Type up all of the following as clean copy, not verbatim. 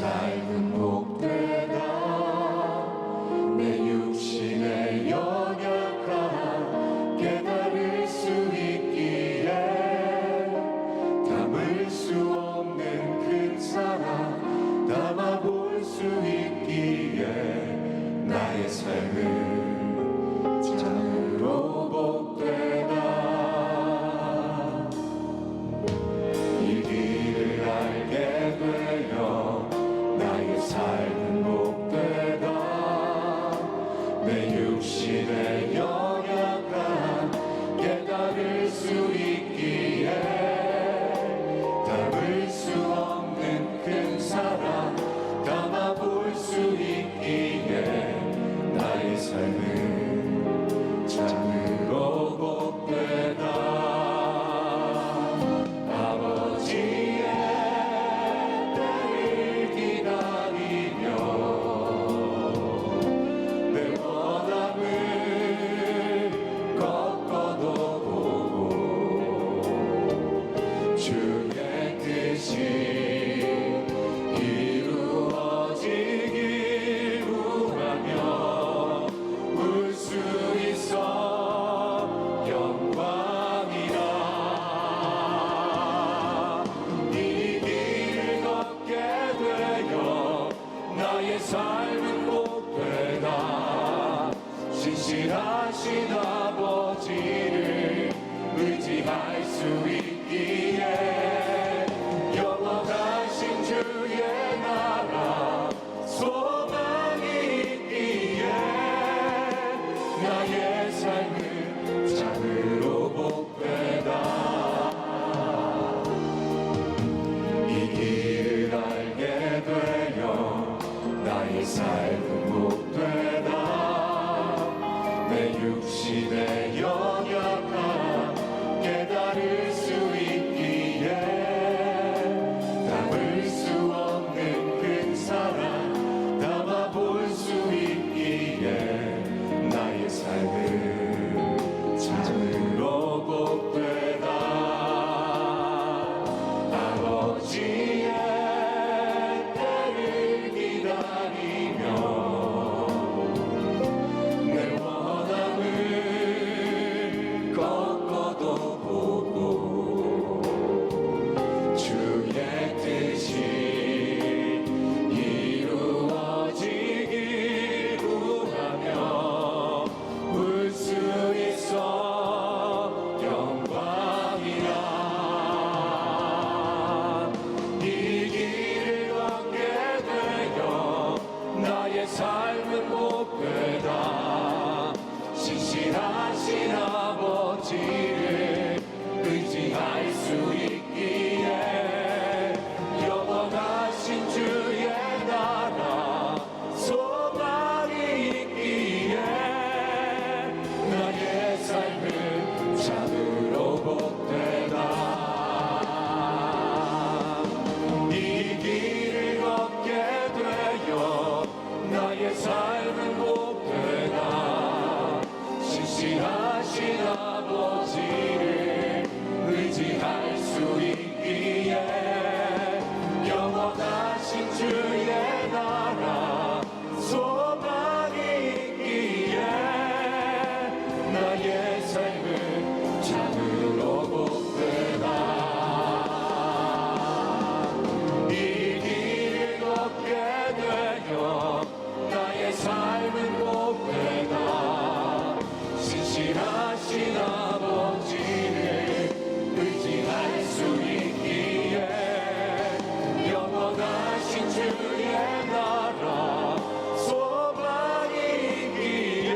삶은 복되다. 내 육신의 연약함 깨달을 수 있기에 담을 수 없는 큰 사랑 담아볼 수 있기에 나의 삶은 참으로 복되다. 이 길을 알게 되어 나의 삶은 복되다. 내 육신의 연약함 깨달을 수 있기에 담을 수 없는 큰 사랑 담아볼 수 있기에 나의 삶은 참으로 복되다. 아버지의 때를 기다리며 내 원함을 꺾어도 보고 주의 뜻이 이루어지길 구하며 울 수 있어 영광이라. 이 길을 걷게 되어 나의 삶은 복되다. 신실하신 아버지를 의지할 수 있기에 영원하신 주의 나라 소망이 있기에 나의 삶은 참으로 복되다. 이 길을 알게 되어 나의 삶은 복되다. 내 육신의 연약함 깨달을 수 있기에 담을 수 없는 큰 사랑 담아볼 수 있기에 나의 삶은 참으로 복되다. 아버지의 때를 기다리며 내 원함을 꺾어도 보고 주의 뜻이 이루어지길 구하며 울 수 있어 영광이라. 이 길을 걷게 되어 나의 삶은 복되다. 신실하신 아버지를 의지할 수 있기에 영원하신 주의 나라 소망이 있기에 나의 삶은 참으로 복되다. 이 길을 걷게 되어 나의 삶은 복되다. 신실하신 아버지를 의지할 수 있기에 영원하신 주의 나라 소망이 있기에 나의 삶은 참으로 복되다. 이 길을 걷게 되어 나의 삶은 복되다. 신실하신 아버지를 의지할 수 있기에 영원하신 주의 나라 소망이 있기에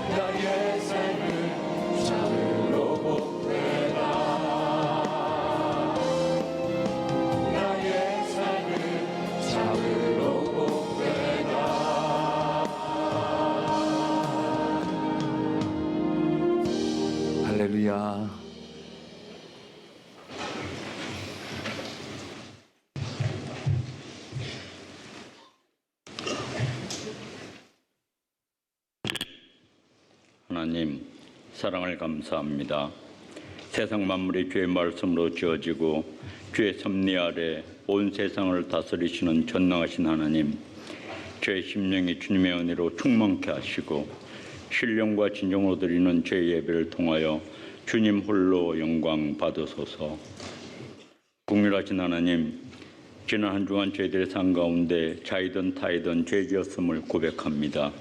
나의 삶은 참으로 복되다. 나의 삶은 참으로 복되다. 할렐루야. 하나님, 사랑을 감사합니다. 세상 만물이 주의 말씀으로 지어지고 주의 섭리 아래 온 세상을 다스리시는 전능하신 하나님, 저의 심령이 주님의 은혜로 충만케 하시고 신령과 진정으로 드리는 제 예배를 통하여 주님 홀로 영광 받으소서. 국률하신 하나님, 지난 한 주간 저희들의 삶 가운데 자이든 타이든 죄지었음을 고백합니다.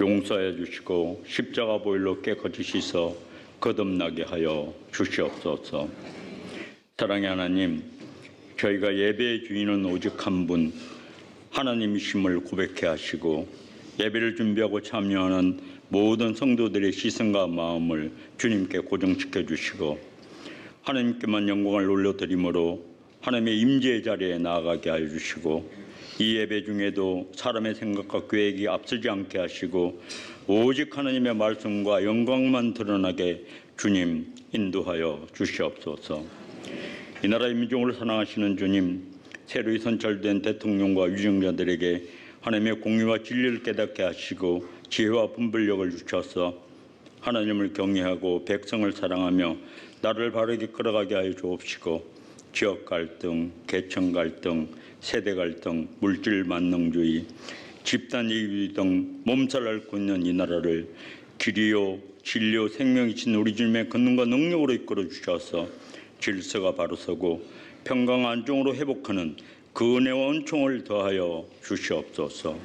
용서해 주시고 십자가 보혈로 깨끗이 씻어 거듭나게 하여 주시옵소서. 사랑의 하나님, 저희가 예배의 주인은 오직 한 분 하나님이심을 고백해 하시고 예배를 준비하고 참여하는 모든 성도들의 시선과 마음을 주님께 고정시켜 주시고 하나님께만 영광을 올려드림으로 하나님의 임재의 자리에 나아가게 하여 주시고 이 예배 중에도 사람의 생각과 계획이 앞서지 않게 하시고 오직 하나님의 말씀과 영광만 드러나게 주님 인도하여 주시옵소서. 이 나라의 민족을 사랑하시는 주님, 새로이 선출된 대통령과 위정자들에게 하나님의 공의와 진리를 깨닫게 하시고 지혜와 분별력을 주셔서 하나님을 경외하고 백성을 사랑하며 나라를 바르게 끌어가게 하여 주옵시고 지역 갈등, 계층 갈등, 세대 갈등, 물질 만능주의, 집단 이익 등 몸살 앓고 있는 이 나라를 길이요 진리요 생명이신 우리 주님의 권능과 능력으로 이끌어 주셔서 질서가 바로 서고 평강 안정으로 회복하는 그 은혜와 은총을 더하여 주시옵소서.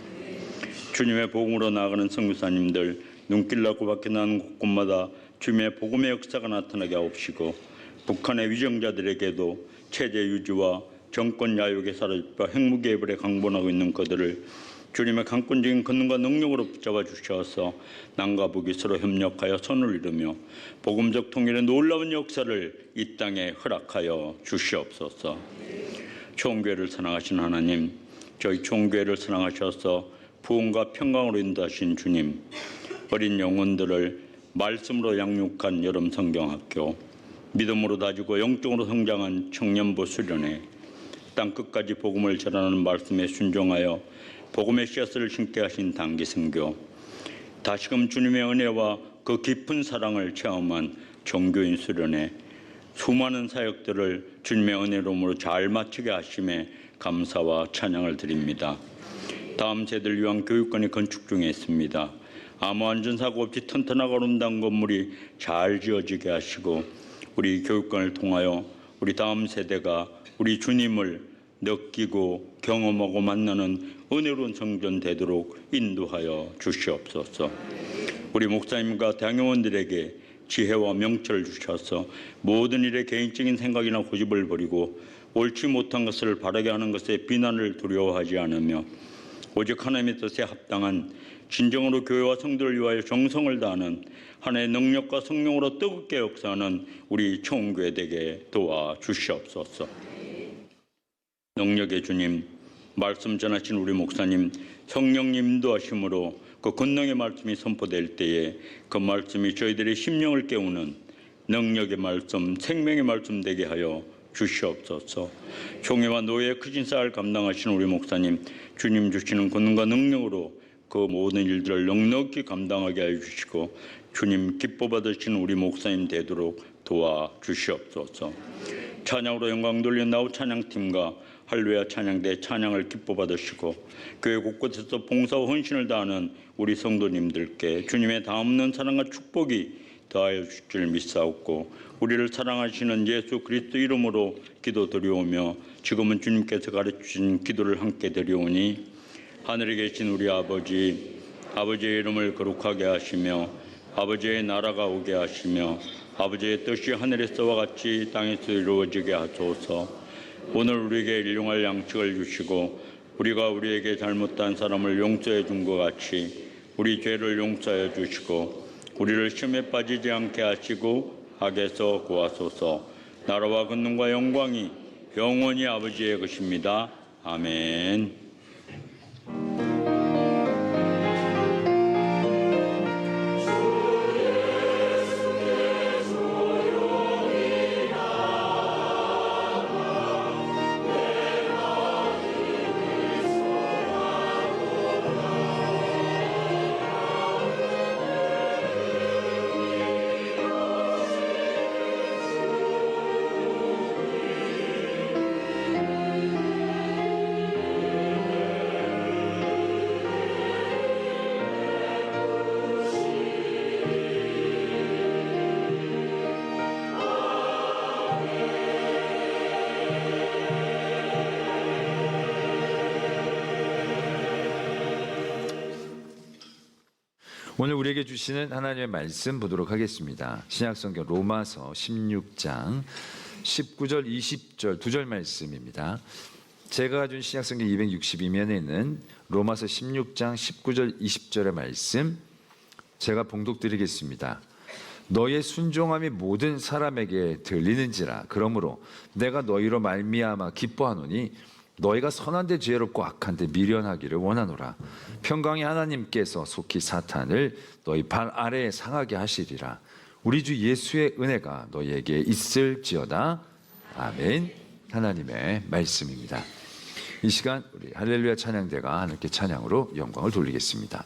주님의 복음으로 나아가는 선교사님들 눈길 낮고 밖에 나는 곳곳마다 주님의 복음의 역사가 나타나게 하옵시고 북한의 위정자들에게도 체제 유지와 정권 야욕에 사로잡혀 핵무기예벌에 강본하고 있는 그들을 주님의 강권적인 권능과 능력으로 붙잡아 주셔서 남과 북이 서로 협력하여 선을 이루며 복음적 통일의 놀라운 역사를 이 땅에 허락하여 주시옵소서. 총교회를 사랑하신 하나님, 저희 총교회를 사랑하셔서 부흥과 평강으로 인도하신 주님, 어린 영혼들을 말씀으로 양육한 여름 성경학교, 믿음으로 다지고 영적으로 성장한 청년부 수련회, 땅끝까지 복음을 전하는 말씀에 순종하여 복음의 씨앗을 심게 하신 단기선교, 다시금 주님의 은혜와 그 깊은 사랑을 체험한 종교인 수련회, 수많은 사역들을 주님의 은혜로움으로 잘 마치게 하심에 감사와 찬양을 드립니다. 다음 세대를 위한 교육관이 건축 중에 있습니다. 아무 안전사고 없이 튼튼하고 아름다운 건물이 잘 지어지게 하시고 우리 교육관을 통하여 우리 다음 세대가 우리 주님을 느끼고 경험하고 만나는 은혜로운 성전 되도록 인도하여 주시옵소서. 우리 목사님과 당회원들에게 지혜와 명철을 주셔서 모든 일에 개인적인 생각이나 고집을 버리고 옳지 못한 것을 바라게 하는 것에 비난을 두려워하지 않으며 오직 하나님의 뜻에 합당한 진정으로 교회와 성도를 위하여 정성을 다하는 하나님의 능력과 성령으로 뜨겁게 역사하는 우리 총교회 되게 도와주시옵소서. 능력의 주님, 말씀 전하신 우리 목사님, 성령님 인도하심으로 그 권능의 말씀이 선포될 때에 그 말씀이 저희들의 심령을 깨우는 능력의 말씀, 생명의 말씀 되게 하여 주시옵소서. 총회와 노예의 크신 쌀을 감당하시는 우리 목사님, 주님 주시는 권능과 능력으로 그 모든 일들을 넉넉히 감당하게 하여 주시고 주님 기뻐 받으시는 우리 목사님 되도록 도와주시옵소서. 찬양으로 영광 돌리는 나우 찬양팀과 할렐루야 찬양대 찬양을 기뻐 받으시고 교회 곳곳에서 봉사와 헌신을 다하는 우리 성도님들께 주님의 다없는 사랑과 축복이 더하여 주실 줄 믿사옵고 우리를 사랑하시는 예수 그리스도 이름으로 기도드리오며 지금은 주님께서 가르치신 기도를 함께 드리오니 하늘에 계신 우리 아버지, 아버지의 이름을 거룩하게 하시며 아버지의 나라가 오게 하시며 아버지의 뜻이 하늘에서와 같이 땅에서 이루어지게 하소서. 오늘 우리에게 일용할 양식을 주시고 우리가 우리에게 잘못한 사람을 용서해 준 것 같이 우리 죄를 용서해 주시고 우리를 시험에 빠지지 않게 하시고 악에서 구하소서. 나라와 권능과 영광이 영원히 아버지의 것입니다. 아멘. 오늘 우리에게 주시는 하나님의 말씀 보도록 하겠습니다. 신약성경 로마서 16장 19절 20절 두 절 말씀입니다. 제가 가진 신약성경 262면에는 로마서 16장 19절 20절의 말씀 제가 봉독드리겠습니다. 너의 순종함이 모든 사람에게 들리는지라. 그러므로 내가 너희로 말미암아 기뻐하노니 너희가 선한데 지혜롭고 악한데 미련하기를 원하노라. 평강의 하나님께서 속히 사탄을 너희 발 아래에 상하게 하시리라. 우리 주 예수의 은혜가 너희에게 있을지어다. 아멘. 하나님의 말씀입니다. 이 시간 우리 할렐루야 찬양대가 하나님께 찬양으로 영광을 돌리겠습니다.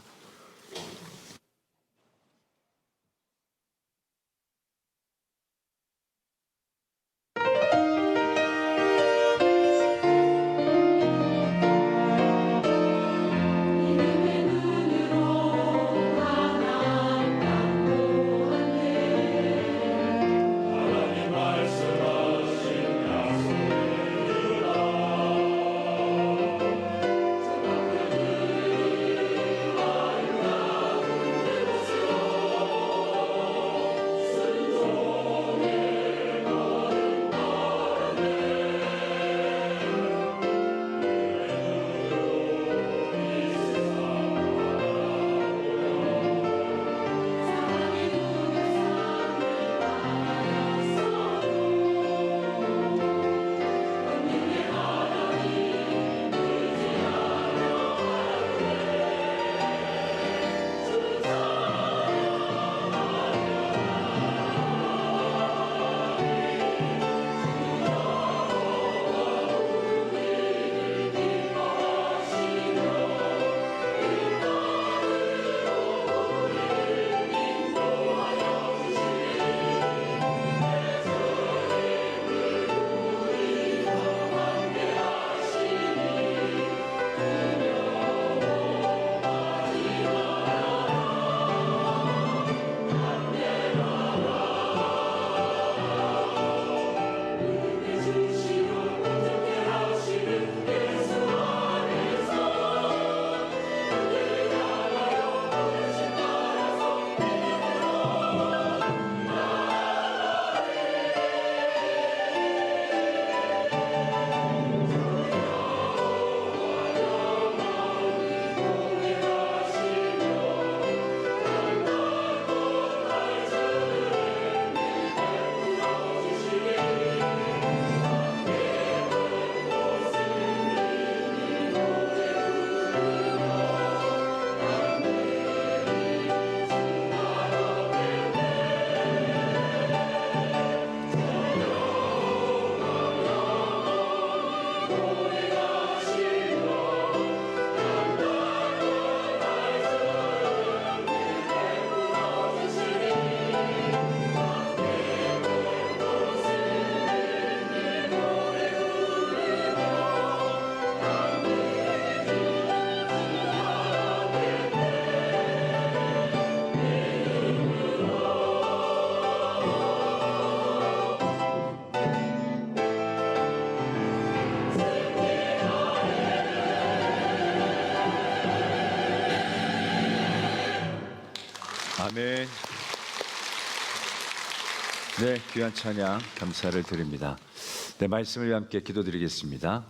아멘. 네, 귀한 찬양 감사를 드립니다. 네, 말씀을 함께 기도드리겠습니다.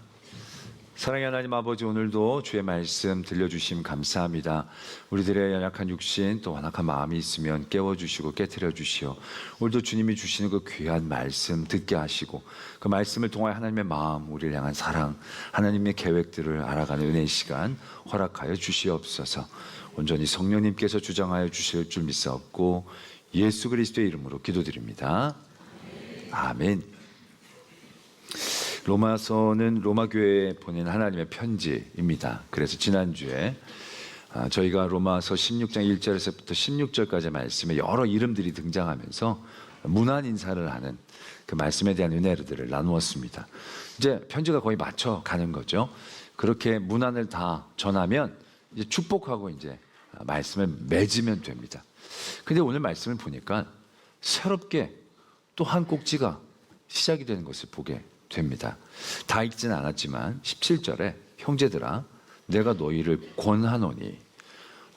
사랑의 하나님 아버지, 오늘도 주의 말씀 들려주심 감사합니다. 우리들의 연약한 육신 또 완악한 마음이 있으면 깨워주시고 깨트려 주시오. 오늘도 주님이 주시는 그 귀한 말씀 듣게 하시고 그 말씀을 통하여 하나님의 마음, 우리를 향한 사랑, 하나님의 계획들을 알아가는 은혜의 시간 허락하여 주시옵소서. 온전히 성령님께서 주장하여 주실 줄 믿사옵고 예수 그리스도의 이름으로 기도드립니다. 아멘. 로마서는 로마 교회에 보낸 하나님의 편지입니다. 그래서 지난주에 저희가 로마서 16장 1절에서부터 16절까지 말씀에 여러 이름들이 등장하면서 문안 인사를 하는 그 말씀에 대한 은혜들을 나누었습니다. 이제 편지가 거의 맞춰가는 거죠. 그렇게 문안을 다 전하면 이제 축복하고 이제 말씀을 맺으면 됩니다. 근데 오늘 말씀을 보니까 새롭게 또 한 꼭지가 시작이 되는 것을 보게 됩니다. 다 읽지는 않았지만 17절에 형제들아 내가 너희를 권하노니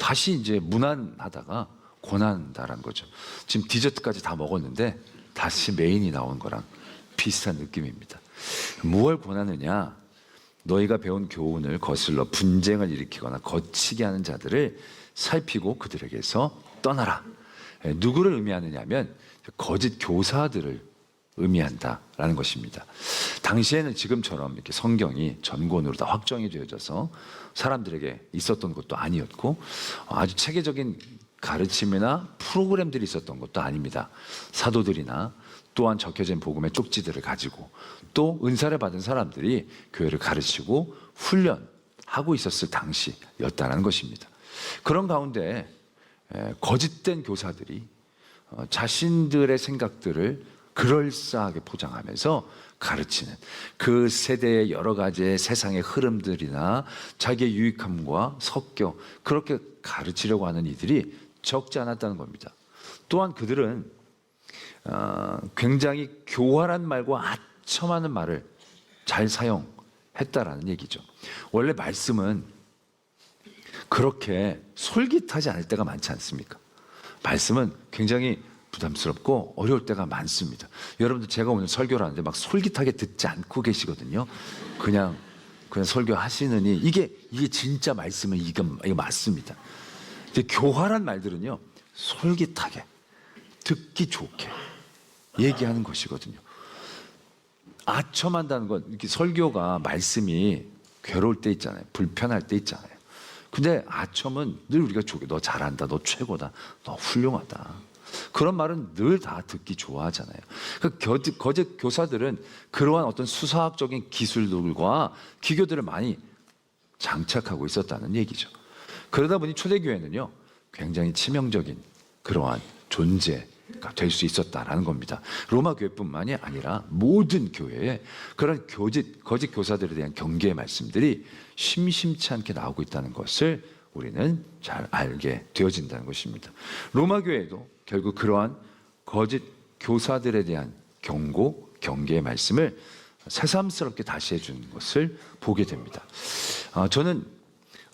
다시 이제 무난하다가 고난한다라는 거죠. 지금 디저트까지 다 먹었는데 다시 메인이 나온 거랑 비슷한 느낌입니다. 무엇을 권하느냐? 너희가 배운 교훈을 거슬러 분쟁을 일으키거나 거치게 하는 자들을 살피고 그들에게서 떠나라. 누구를 의미하느냐면 거짓 교사들을 의미한다라는 것입니다. 당시에는 지금처럼 이렇게 성경이 전권으로 다 확정이 되어져서 사람들에게 있었던 것도 아니었고 아주 체계적인 가르침이나 프로그램들이 있었던 것도 아닙니다. 사도들이나 또한 적혀진 복음의 쪽지들을 가지고 또 은사를 받은 사람들이 교회를 가르치고 훈련하고 있었을 당시였다는 것입니다. 그런 가운데 거짓된 교사들이 자신들의 생각들을 그럴싸하게 포장하면서 가르치는 그 세대의 여러 가지의 세상의 흐름들이나 자기의 유익함과 섞여 그렇게 가르치려고 하는 이들이 적지 않았다는 겁니다. 또한 그들은 굉장히 교활한 말과 아첨하는 말을 잘 사용했다라는 얘기죠. 원래 말씀은 그렇게 솔깃하지 않을 때가 많지 않습니까? 말씀은 굉장히 부담스럽고 어려울 때가 많습니다. 여러분들 제가 오늘 설교를 하는데 막 솔깃하게 듣지 않고 계시거든요. 그냥 설교하시느니 이게 진짜 말씀은 이거 맞습니다. 근데 교활한 말들은요 솔깃하게 듣기 좋게 얘기하는 것이거든요. 아첨한다는 건 이렇게 설교가 말씀이 괴로울 때 있잖아요. 불편할 때 있잖아요. 근데 아첨은 늘 우리가 좋게 너 잘한다, 너 최고다, 너 훌륭하다. 그런 말은 늘 다 듣기 좋아하잖아요. 거짓 교사들은 그러한 어떤 수사학적인 기술들과 기교들을 많이 장착하고 있었다는 얘기죠. 그러다 보니 초대교회는요 굉장히 치명적인 그러한 존재가 될 수 있었다라는 겁니다. 로마 교회뿐만이 아니라 모든 교회에 그런 거짓 교사들에 대한 경계의 말씀들이 심심치 않게 나오고 있다는 것을 우리는 잘 알게 되어진다는 것입니다. 로마 교회도 결국 그러한 거짓 교사들에 대한 경계의 말씀을 새삼스럽게 다시 해주는 것을 보게 됩니다. 저는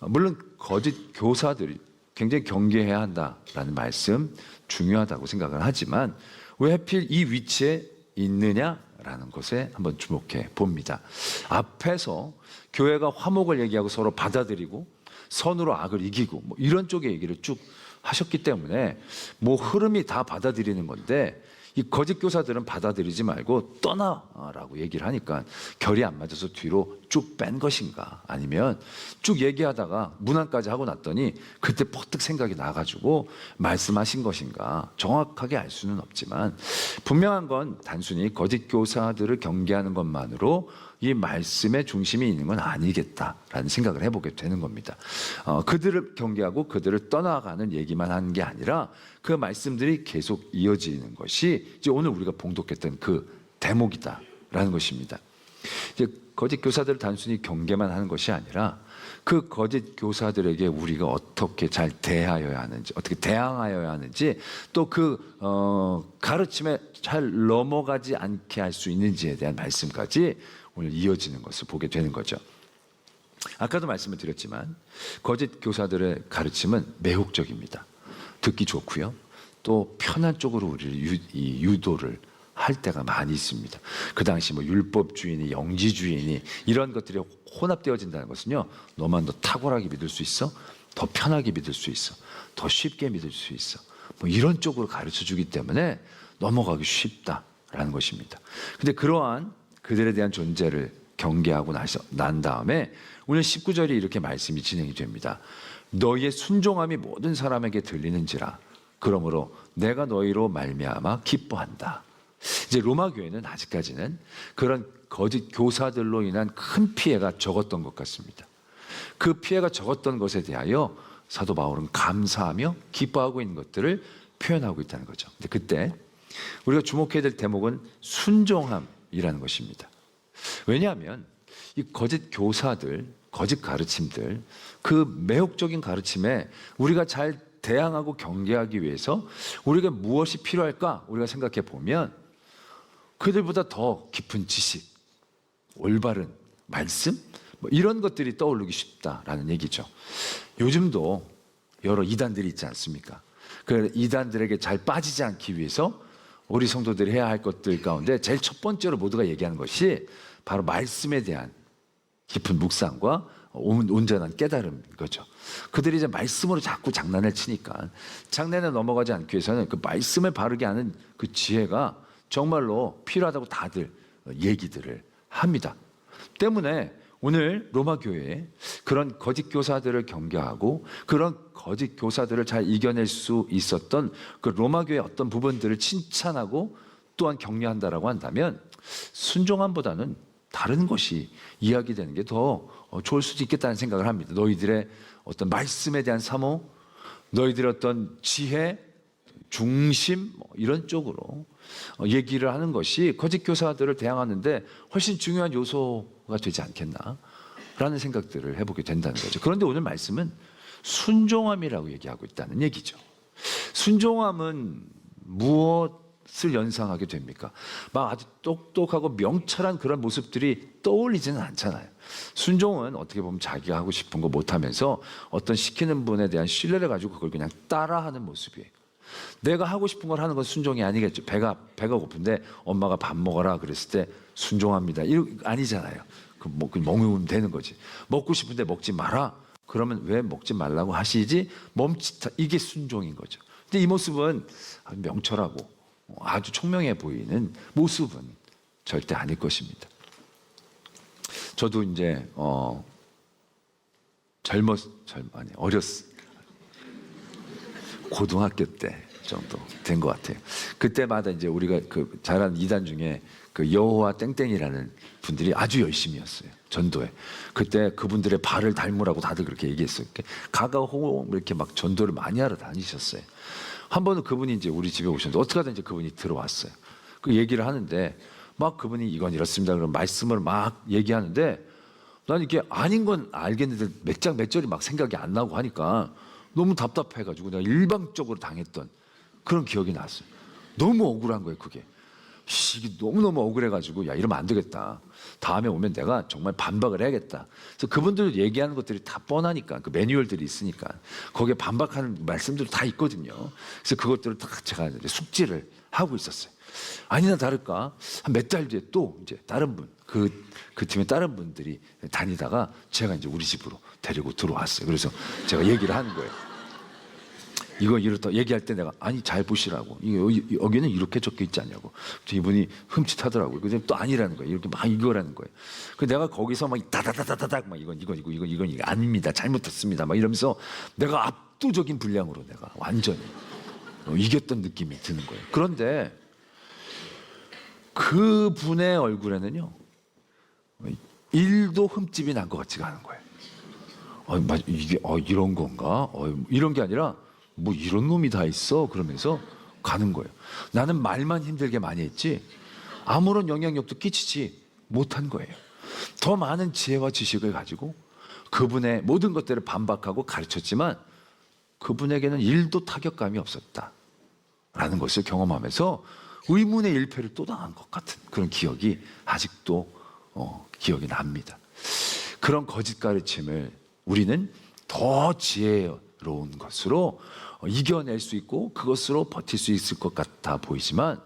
물론 거짓 교사들이 굉장히 경계해야 한다라는 말씀 중요하다고 생각을 하지만 왜 하필 이 위치에 있느냐라는 것에 한번 주목해 봅니다. 앞에서 교회가 화목을 얘기하고 서로 받아들이고 선으로 악을 이기고 뭐 이런 쪽의 얘기를 쭉 하셨기 때문에 뭐 흐름이 다 받아들이는 건데 이 거짓 교사들은 받아들이지 말고 떠나라고 얘기를 하니까 결이 안 맞아서 뒤로 쭉 뺀 것인가 아니면 쭉 얘기하다가 문안까지 하고 났더니 그때 퍼뜩 생각이 나가지고 말씀하신 것인가 정확하게 알 수는 없지만 분명한 건 단순히 거짓 교사들을 경계하는 것만으로 이 말씀의 중심이 있는 건 아니겠다라는 생각을 해보게 되는 겁니다. 그들을 경계하고 그들을 떠나가는 얘기만 하는 게 아니라 그 말씀들이 계속 이어지는 것이 이제 오늘 우리가 봉독했던 그 대목이다라는 것입니다. 이제 거짓 교사들을 단순히 경계만 하는 것이 아니라 그 거짓 교사들에게 우리가 어떻게 잘 대하여야 하는지, 어떻게 대항하여야 하는지, 또 그 가르침에 잘 넘어가지 않게 할 수 있는지에 대한 말씀까지 오늘 이어지는 것을 보게 되는 거죠. 아까도 말씀을 드렸지만 거짓 교사들의 가르침은 매혹적입니다. 듣기 좋고요. 또 편한 쪽으로 우리를 유도를 할 때가 많이 있습니다. 그 당시 뭐 율법주의니 영지주의니 이런 것들이 혼합되어진다는 것은요. 너만 더 탁월하게 믿을 수 있어? 더 편하게 믿을 수 있어? 더 쉽게 믿을 수 있어? 뭐 이런 쪽으로 가르쳐주기 때문에 넘어가기 쉽다라는 것입니다. 근데 그러한 그들에 대한 존재를 경계하고 난 다음에 오늘 19절이 이렇게 말씀이 진행이 됩니다. 너희의 순종함이 모든 사람에게 들리는지라 그러므로 내가 너희로 말미암아 기뻐한다. 이제 로마 교회는 아직까지는 그런 거짓 교사들로 인한 큰 피해가 적었던 것 같습니다. 그 피해가 적었던 것에 대하여 사도 바울은 감사하며 기뻐하고 있는 것들을 표현하고 있다는 거죠. 근데 그때 우리가 주목해야 될 대목은 순종함이라는 것입니다. 왜냐하면 이 거짓 교사들, 거짓 가르침들, 그 매혹적인 가르침에 우리가 잘 대항하고 경계하기 위해서 우리가 무엇이 필요할까? 우리가 생각해 보면 그들보다 더 깊은 지식, 올바른 말씀, 뭐 이런 것들이 떠오르기 쉽다라는 얘기죠. 요즘도 여러 이단들이 있지 않습니까? 그 이단들에게 잘 빠지지 않기 위해서 우리 성도들이 해야 할 것들 가운데 제일 첫 번째로 모두가 얘기하는 것이 바로 말씀에 대한 깊은 묵상과 온전한 깨달음인 거죠. 그들이 이제 말씀으로 자꾸 장난을 치니까 장난에 넘어가지 않기 위해서는 그 말씀을 바르게 하는 그 지혜가 정말로 필요하다고 다들 얘기들을 합니다. 때문에 오늘 로마 교회에 그런 거짓 교사들을 경계하고 그런 거짓 교사들을 잘 이겨낼 수 있었던 그 로마 교회의 어떤 부분들을 칭찬하고 또한 격려한다라고 한다면 순종함보다는 다른 것이 이야기되는 게 더 좋을 수도 있겠다는 생각을 합니다. 너희들의 어떤 말씀에 대한 사모, 너희들의 어떤 지혜, 중심 이런 쪽으로 얘기를 하는 것이 거짓 교사들을 대항하는데 훨씬 중요한 요소가 되지 않겠나라는 생각들을 해보게 된다는 거죠. 그런데 오늘 말씀은 순종함이라고 얘기하고 있다는 얘기죠. 순종함은 무엇을 연상하게 됩니까? 막 아주 똑똑하고 명철한 그런 모습들이 떠올리지는 않잖아요. 순종은 어떻게 보면 자기가 하고 싶은 거 못하면서 어떤 시키는 분에 대한 신뢰를 가지고 그걸 그냥 따라하는 모습이에요. 내가 하고 싶은 걸 하는 건 순종이 아니겠죠. 배가 고픈데 엄마가 밥 먹어라 그랬을 때 순종합니다. 이거 아니잖아요. 먹으면 되는 거지. 먹고 싶은데 먹지 마라. 그러면 왜 먹지 말라고 하시지? 멈칫하. 이게 순종인 거죠. 근데 이 모습은 명철하고 아주 총명해 보이는 모습은 절대 아닐 것입니다. 저도 이제 고등학교 때 정도 된 것 같아요. 그때마다 이제 우리가 그 잘하는 이단 중에 그 여호와 땡땡이라는 분들이 아주 열심히였어요. 전도에. 그때 그분들의 발을 닮으라고 다들 그렇게 얘기했어요. 가가호호 이렇게 막 전도를 많이 하러 다니셨어요. 한 번은 그분이 이제 우리 집에 오셨는데 어떻게 하든 이제 그분이 들어왔어요. 그 얘기를 하는데 막 그분이 이건 이렇습니다. 그런 말씀을 막 얘기하는데 난 이게 아닌 건 알겠는데 몇 장 몇 절이 막 생각이 안 나고 하니까 너무 답답해가지고 내가 일방적으로 당했던 그런 기억이 났어요. 너무 억울한 거예요, 그게. 이게 너무너무 억울해가지고 야 이러면 안 되겠다. 다음에 오면 내가 정말 반박을 해야겠다. 그래서 그분들 얘기하는 것들이 다 뻔하니까 그 매뉴얼들이 있으니까 거기에 반박하는 말씀들이 다 있거든요. 그래서 그것들을 다 제가 숙지를 하고 있었어요. 아니나 다를까 한 몇 달 뒤에 또 이제 다른 분 그 팀의 다른 분들이 다니다가 제가 이제 우리 집으로 데리고 들어왔어요. 그래서 제가 얘기를 하는 거예요. 이거 이렇다 얘기할 때 내가 아니 잘 보시라고 여기는 이렇게 적혀 있지 않냐고. 이분이 흠칫하더라고요. 그래서 또 아니라는 거예요. 이렇게 막 이거라는 거예요. 그 내가 거기서 막 다다다다닥 막 이건 아닙니다. 잘못했습니다. 막 이러면서 내가 압도적인 분량으로 내가 완전히 이겼던 느낌이 드는 거예요. 그런데 그 분의 얼굴에는요 1도 흠집이 난 것 같지가 않은 거예요. 이게 이런 건가? 이런 게 아니라 뭐 이런 놈이 다 있어 그러면서 가는 거예요. 나는 말만 힘들게 많이 했지 아무런 영향력도 끼치지 못한 거예요. 더 많은 지혜와 지식을 가지고 그분의 모든 것들을 반박하고 가르쳤지만 그분에게는 1도 타격감이 없었다라는 것을 경험하면서 의문의 일패를 또 당한 것 같은 그런 기억이 아직도 기억이 납니다. 그런 거짓 가르침을 우리는 더 지혜로운 것으로 이겨낼 수 있고 그것으로 버틸 수 있을 것 같아 보이지만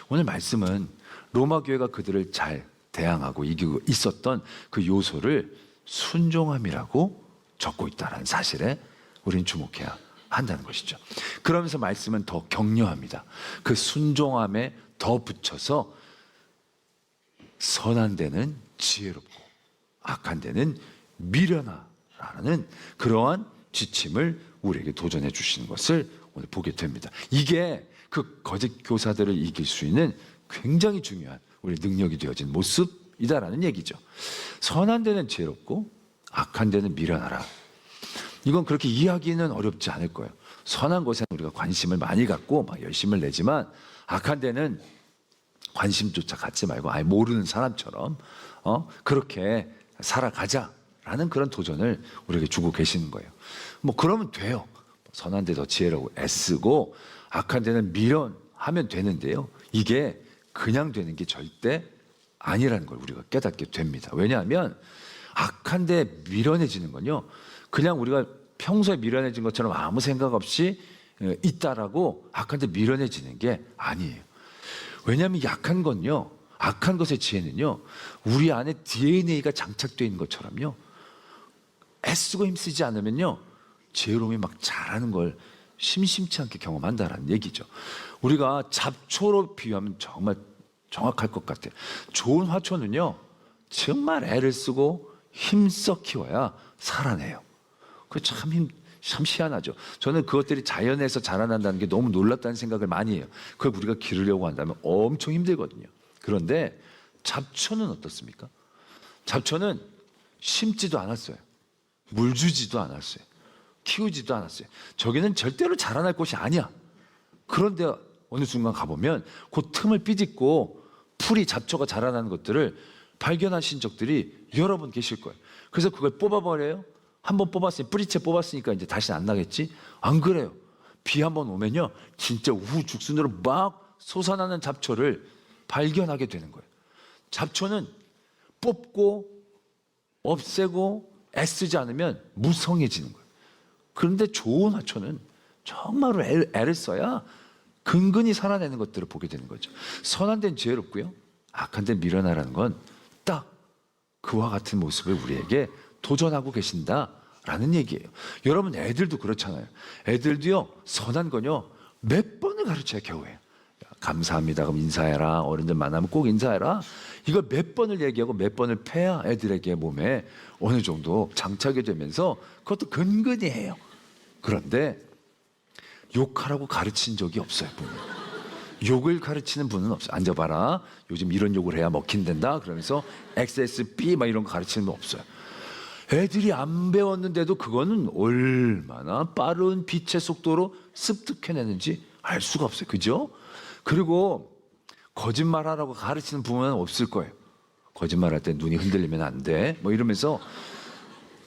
오늘 말씀은 로마 교회가 그들을 잘 대항하고 이기고 있었던 그 요소를 순종함이라고 적고 있다는 사실에 우리는 주목해야 한다는 것이죠. 그러면서 말씀은 더 격려합니다. 그 순종함에 더 붙여서 선한 데는 지혜롭고 악한 데는 미련하라는 그러한 지침을 우리에게 도전해 주시는 것을 오늘 보게 됩니다. 이게 그 거짓 교사들을 이길 수 있는 굉장히 중요한 우리 능력이 되어진 모습이다라는 얘기죠. 선한 데는 지혜롭고 악한 데는 미련하라. 이건 그렇게 이해하기는 어렵지 않을 거예요. 선한 것에 우리가 관심을 많이 갖고 막 열심을 내지만 악한 데는 관심조차 갖지 말고 아예 모르는 사람처럼 그렇게 살아가자라는 그런 도전을 우리에게 주고 계시는 거예요. 뭐 그러면 돼요. 선한 데 더 지혜라고 애쓰고 악한 데는 미련하면 되는데요. 이게 그냥 되는 게 절대 아니라는 걸 우리가 깨닫게 됩니다. 왜냐하면 악한 데 미련해지는 건요. 그냥 우리가 평소에 미련해진 것처럼 아무 생각 없이 있다라고 악한데 미련해지는 게 아니에요. 왜냐하면 약한 건요, 악한 것의 지혜는요, 우리 안에 DNA가 장착되어 있는 것처럼요, 애쓰고 힘쓰지 않으면요, 지혜로움이 막 자라는 걸 심심치 않게 경험한다라는 얘기죠. 우리가 잡초로 비유하면 정말 정확할 것 같아요. 좋은 화초는요, 정말 애를 쓰고 힘써 키워야 살아내요. 참 희한하죠. 저는 그것들이 자연에서 자라난다는 게 너무 놀랍다는 생각을 많이 해요. 그걸 우리가 기르려고 한다면 엄청 힘들거든요. 그런데 잡초는 어떻습니까? 잡초는 심지도 않았어요. 물 주지도 않았어요. 키우지도 않았어요. 저기는 절대로 자라날 곳이 아니야. 그런데 어느 순간 가보면 그 틈을 삐짓고 풀이 잡초가 자라나는 것들을 발견하신 적들이 여러 분 계실 거예요. 그래서 그걸 뽑아버려요. 한번 뽑았으니 뿌리채 뽑았으니까 이제 다시는 안 나겠지? 안 그래요. 비 한번 오면요, 진짜 우후죽순으로 막 솟아나는 잡초를 발견하게 되는 거예요. 잡초는 뽑고 없애고 애쓰지 않으면 무성해지는 거예요. 그런데 좋은 화초는 정말로 애를 써야 근근히 살아내는 것들을 보게 되는 거죠. 선한 데는 지혜롭고요, 악한 데는 미련하라는 건 딱 그와 같은 모습을 우리에게 도전하고 계신다라는 얘기예요. 여러분, 애들도 그렇잖아요. 애들도요, 선한 건요, 몇 번을 가르쳐야 겨우 해요. 감사합니다 그럼 인사해라, 어른들 만나면 꼭 인사해라, 이걸 몇 번을 얘기하고 몇 번을 패야 애들에게 몸에 어느 정도 장착이 되면서 그것도 근근히 해요. 그런데 욕하라고 가르친 적이 없어요, 분이. 욕을 가르치는 분은 없어요. 앉아봐라, 요즘 이런 욕을 해야 먹힌댄다 그러면서 XSB 막 이런 거 가르치는 분 없어요. 애들이 안 배웠는데도 그거는 얼마나 빠른 빛의 속도로 습득해내는지 알 수가 없어요. 그죠? 그리고 거짓말하라고 가르치는 부모는 없을 거예요. 거짓말할 때 눈이 흔들리면 안 돼, 뭐 이러면서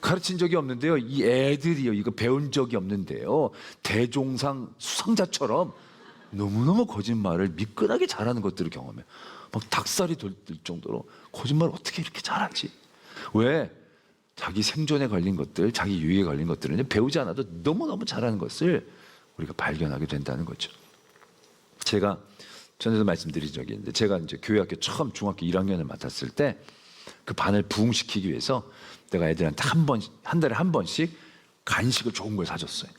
가르친 적이 없는데요, 이 애들이요, 이거 배운 적이 없는데요, 대종상 수상자처럼 너무너무 거짓말을 미끈하게 잘하는 것들을 경험해요. 막 닭살이 돋을 정도로 거짓말을 어떻게 이렇게 잘하지? 왜? 자기 생존에 걸린 것들, 자기 유익에 걸린 것들은 배우지 않아도 너무너무 잘하는 것을 우리가 발견하게 된다는 거죠. 제가 전에도 말씀드린 적이 있는데, 제가 이제 교회학교 처음 중학교 1학년을 맡았을 때 그 반을 부흥시키기 위해서 내가 애들한테 한 달에 한 번씩 간식을 좋은 걸 사줬어요.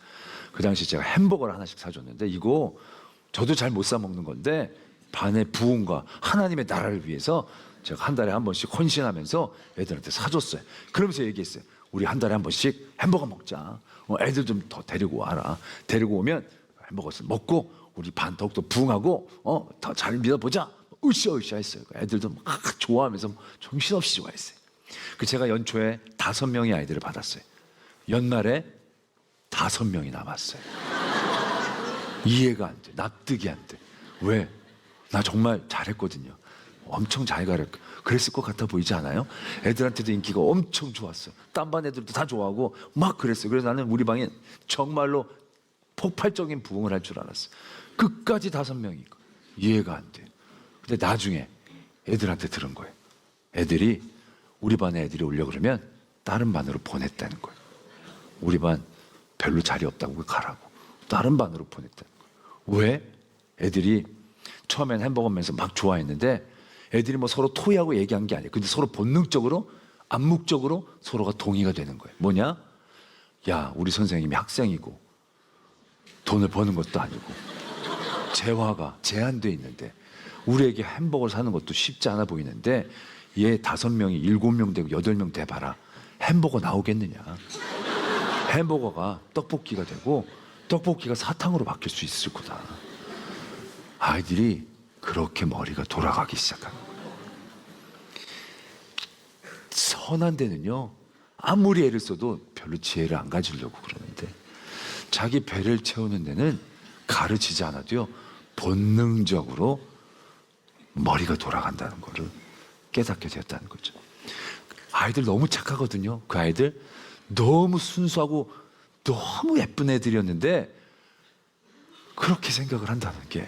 그 당시 제가 햄버거를 하나씩 사줬는데, 이거 저도 잘 못 사 먹는 건데 반의 부흥과 하나님의 나라를 위해서 제가 한 달에 한 번씩 헌신하면서 애들한테 사줬어요. 그러면서 얘기했어요. 우리 한 달에 한 번씩 햄버거 먹자. 애들 좀 더 데리고 와라. 데리고 오면 햄버거를 먹고 우리 반 더욱더 부흥하고 더 잘 믿어보자. 으쌰으쌰 했어요. 애들도 막 좋아하면서 정신없이 좋아했어요. 그 제가 연초에 5명의 아이들을 받았어요. 연말에 5명이 남았어요. 이해가 안 돼. 납득이 안 돼. 왜? 나 정말 잘했거든요. 엄청 잘 그랬을 것 같아 보이지 않아요? 애들한테도 인기가 엄청 좋았어요. 딴 반 애들도 다 좋아하고 막 그랬어요. 그래서 나는 우리 방에 정말로 폭발적인 부흥을 할 줄 알았어요. 끝까지 5명이 이해가 안 돼요. 근데 나중에 애들한테 들은 거예요. 애들이 우리 반에 애들이 오려고 그러면 다른 반으로 보냈다는 거예요. 우리 반 별로 자리 없다고 가라고 다른 반으로 보냈다는 거예요. 왜? 애들이 처음엔 햄버거 면서 막 좋아했는데 애들이 뭐 서로 토의하고 얘기한 게 아니에요. 근데 서로 본능적으로 암묵적으로 서로가 동의가 되는 거예요. 뭐냐? 야, 우리 선생님이 학생이고 돈을 버는 것도 아니고 재화가 제한돼 있는데 우리에게 햄버거를 사는 것도 쉽지 않아 보이는데 얘 5명이 7명 되고 8명 돼봐라. 햄버거 나오겠느냐? 햄버거가 떡볶이가 되고 떡볶이가 사탕으로 바뀔 수 있을 거다. 아이들이 그렇게 머리가 돌아가기 시작한 거예요. 선한 데는요, 아무리 애를 써도 별로 지혜를 안 가지려고 그러는데 자기 배를 채우는 데는 가르치지 않아도요 본능적으로 머리가 돌아간다는 거를 깨닫게 되었다는 거죠. 아이들 너무 착하거든요. 그 아이들 너무 순수하고 너무 예쁜 애들이었는데 그렇게 생각을 한다는 게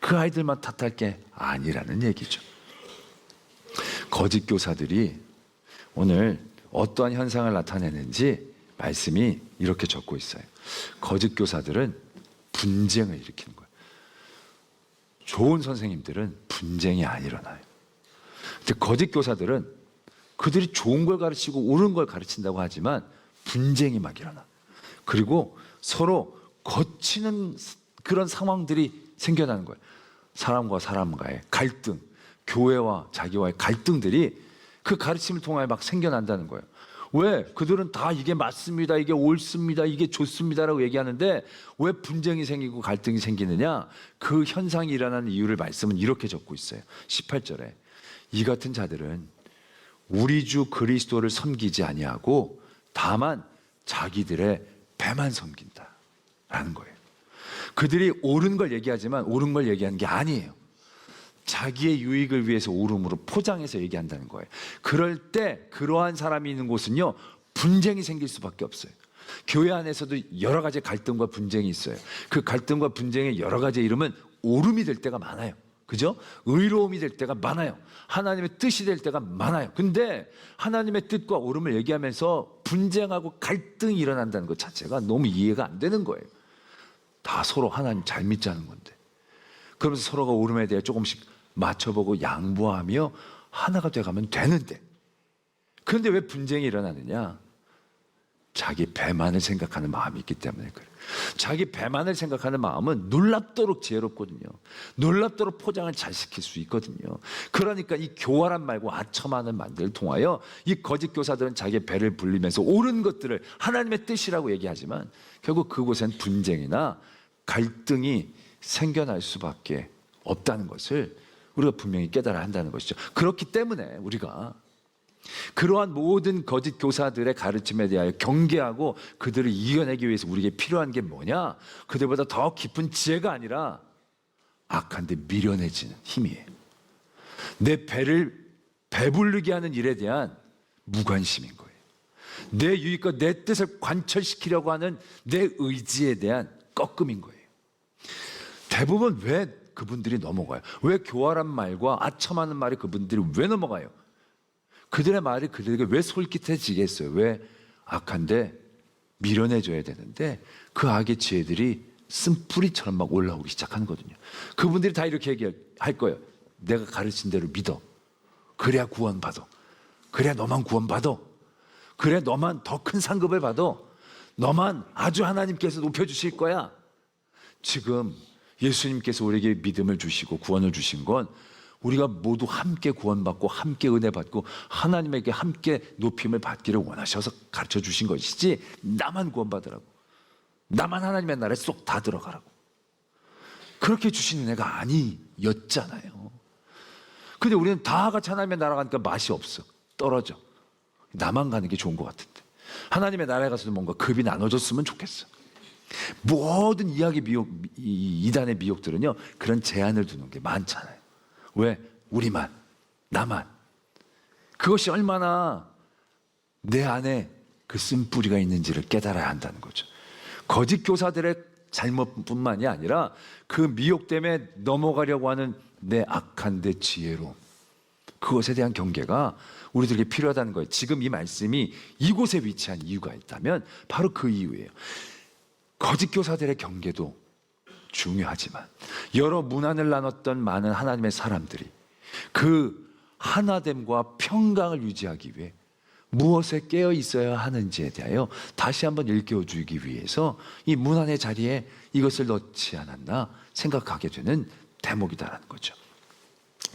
그 아이들만 탓할 게 아니라는 얘기죠. 거짓 교사들이 오늘 어떠한 현상을 나타내는지 말씀이 이렇게 적고 있어요. 거짓 교사들은 분쟁을 일으키는 거예요. 좋은 선생님들은 분쟁이 안 일어나요. 근데 거짓 교사들은 그들이 좋은 걸 가르치고 옳은 걸 가르친다고 하지만 분쟁이 막 일어나. 그리고 서로 거치는 그런 상황들이 생겨나는 거예요. 사람과 사람과의 갈등, 교회와 자기와의 갈등들이 그 가르침을 통하여 막 생겨난다는 거예요. 왜? 그들은 다 이게 맞습니다, 이게 옳습니다, 이게 좋습니다라고 얘기하는데 왜 분쟁이 생기고 갈등이 생기느냐? 그 현상이 일어나는 이유를 말씀은 이렇게 적고 있어요. 18절에 이 같은 자들은 우리 주 그리스도를 섬기지 아니하고 다만 자기들의 배만 섬긴다라는 거예요. 그들이 옳은 걸 얘기하지만 옳은 걸 얘기하는 게 아니에요. 자기의 유익을 위해서 옳음으로 포장해서 얘기한다는 거예요. 그럴 때 그러한 사람이 있는 곳은요, 분쟁이 생길 수밖에 없어요. 교회 안에서도 여러 가지 갈등과 분쟁이 있어요. 그 갈등과 분쟁의 여러 가지 이름은 옳음이 될 때가 많아요. 그죠? 의로움이 될 때가 많아요. 하나님의 뜻이 될 때가 많아요. 근데 하나님의 뜻과 옳음을 얘기하면서 분쟁하고 갈등이 일어난다는 것 자체가 너무 이해가 안 되는 거예요. 다 서로 하나님 잘 믿자는 건데. 그러면서 서로가 옳음에 대해 조금씩 맞춰보고 양보하며 하나가 돼가면 되는데, 그런데 왜 분쟁이 일어나느냐? 자기 배만을 생각하는 마음이 있기 때문에 그래요. 자기 배만을 생각하는 마음은 놀랍도록 지혜롭거든요. 놀랍도록 포장을 잘 시킬 수 있거든요. 그러니까 이 교활한 말과 아첨하는 말들을 통하여 이 거짓 교사들은 자기 배를 불리면서 옳은 것들을 하나님의 뜻이라고 얘기하지만 결국 그곳엔 분쟁이나 갈등이 생겨날 수밖에 없다는 것을 우리가 분명히 깨달아야 한다는 것이죠. 그렇기 때문에 우리가 그러한 모든 거짓 교사들의 가르침에 대하여 경계하고 그들을 이겨내기 위해서 우리에게 필요한 게 뭐냐? 그들보다 더 깊은 지혜가 아니라 악한 데 미련해지는 힘이에요. 내 배를 배부르게 하는 일에 대한 무관심인 거예요. 내 유익과 내 뜻을 관철시키려고 하는 내 의지에 대한 꺾음인 거예요. 대부분 왜 그분들이 넘어가요? 왜 교활한 말과 아첨하는 말이 그분들이 왜 넘어가요? 그들의 말이 그들에게 왜 솔깃해지겠어요? 왜 악한데 밀어내줘야 되는데 그 악의 지혜들이 쓴뿌리처럼 막 올라오기 시작하는 거거든요. 그분들이 다 이렇게 얘기할 거예요. 내가 가르친 대로 믿어. 그래야 구원받아. 그래야 너만 구원받아. 그래 너만 더 큰 상급을 받아. 너만 아주 하나님께서 높여주실 거야. 지금 예수님께서 우리에게 믿음을 주시고 구원을 주신 건 우리가 모두 함께 구원받고 함께 은혜 받고 하나님에게 함께 높임을 받기를 원하셔서 가르쳐 주신 것이지 나만 구원받으라고, 나만 하나님의 나라에 쏙 다 들어가라고 그렇게 주신 은혜가 아니었잖아요. 근데 우리는 다 같이 하나님의 나라 가니까 맛이 없어. 떨어져. 나만 가는 게 좋은 것 같은데 하나님의 나라에 가서도 뭔가 급이 나눠졌으면 좋겠어. 모든 이단의 미혹들은요 그런 제한을 두는 게 많잖아요. 왜? 우리만, 나만. 그것이 얼마나 내 안에 그 쓴뿌리가 있는지를 깨달아야 한다는 거죠. 거짓 교사들의 잘못뿐만이 아니라 그 미혹 때문에 넘어가려고 하는 내 악한 내 지혜로움, 그것에 대한 경계가 우리들에게 필요하다는 거예요. 지금 이 말씀이 이곳에 위치한 이유가 있다면 바로 그 이유예요. 거짓 교사들의 경계도 중요하지만 여러 문안을 나눴던 많은 하나님의 사람들이 그 하나됨과 평강을 유지하기 위해 무엇에 깨어 있어야 하는지에 대하여 다시 한번 일깨워 주기 위해서 이 문안의 자리에 이것을 넣지 않았나 생각하게 되는 대목이다라는 거죠.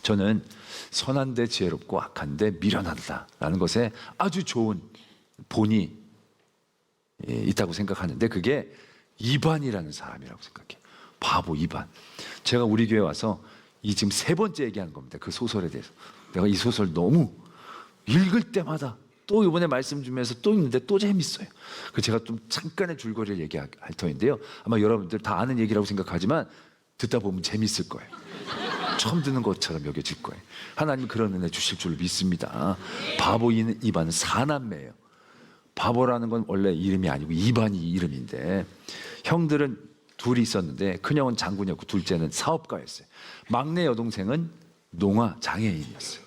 저는 선한데 지혜롭고 악한데 미련하다라는 것에 아주 좋은 본이 있다고 생각하는데 그게 이반이라는 사람이라고 생각해요. 바보 이반. 제가 우리 교회 와서 이 지금 세 번째 얘기하는 겁니다. 그 소설에 대해서. 내가 이 소설 너무 읽을 때마다 또 이번에 말씀 주면서 또 읽는데 또 재밌어요. 그 제가 좀 잠깐의 줄거리를 얘기할 터인데요. 아마 여러분들 다 아는 얘기라고 생각하지만 듣다 보면 재밌을 거예요. 처음 듣는 것처럼 여겨질 거예요. 하나님 그런 은혜 주실 줄 믿습니다. 바보 이반은 사남매예요. 바보라는 건 원래 이름이 아니고 이반이 이름인데 형들은 둘이 있었는데 큰형은 장군이었고 둘째는 사업가였어요. 막내 여동생은 농아 장애인이었어요.